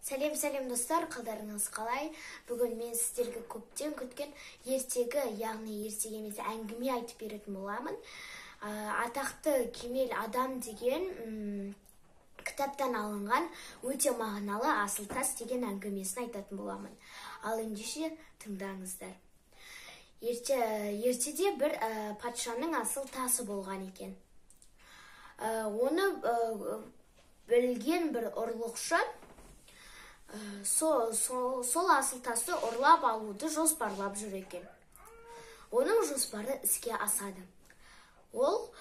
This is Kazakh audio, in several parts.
Сәлем достар, қалдарыңыз қалай? Бүгін мен сіздерге көптен күткен ертегі, яғни ертегі емес әңгіме айтып беретін боламын. Атақты Кемел адам деген кітаптан алынған өте мағыналы Асыл тас деген әңгімесін айтатын боламын. Ал ендеше тыңдаңыздар. Ертеде бір патшаның асыл тасы болған екен. Оны білген бір ұрлықшы сол асыл тасты ұрлап алуды жоспарлап жүр екен. Оның жоспары іске асады. Ол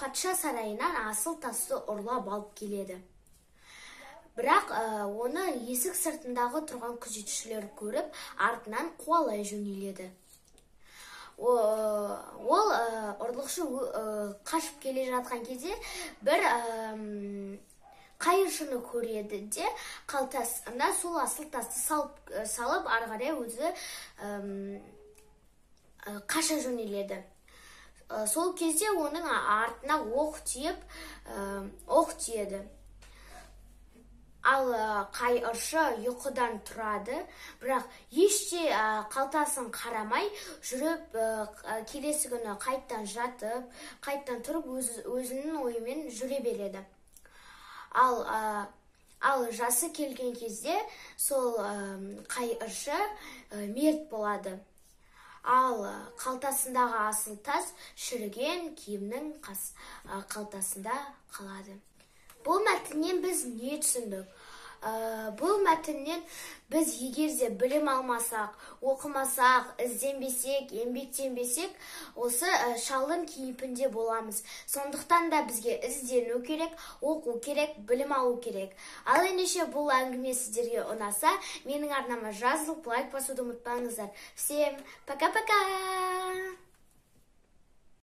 патша сарайынан асыл тасты ұрлап алып келеді. Бірақ оны есік сыртындағы тұрған күзетшілер көріп, артынан қуалай жөнеледі. Ол ұрлықшы қашып келе жатқан кезде бір қайыршыны көреді де, қалтасына сол асыл тасты салып, ары қарай өзі қаша жөнеледі. Сол кезде оның артына оқ тиеді. Ал қайыршы ұйқыдан тұрады, бірақ еште қалтасын қарамай жүріп, келесі күні қайттан жатып, қайттан тұрып өзінің ойымен жүре береді. Ал жасы келген кезде сол қайыршы мерт болады. Ал қалтасындағы асыл тас шіріген киімнің қалтасында қалады. Бұл мәтіннен біз не түсіндік? Бұл мәтіннен біз егерде білім алмасақ, оқымасақ, ізденбесек, еңбектенбесек, осы шалдың кейпінде боламыз. Сондықтан да бізге іздену керек, оқу керек, білім алу керек. Ал ендеше бұл әңгіме сіздерге ұнаса, менің арнама жазылып, лайк басуды ұмытпаңыздар. Всем пока-пока!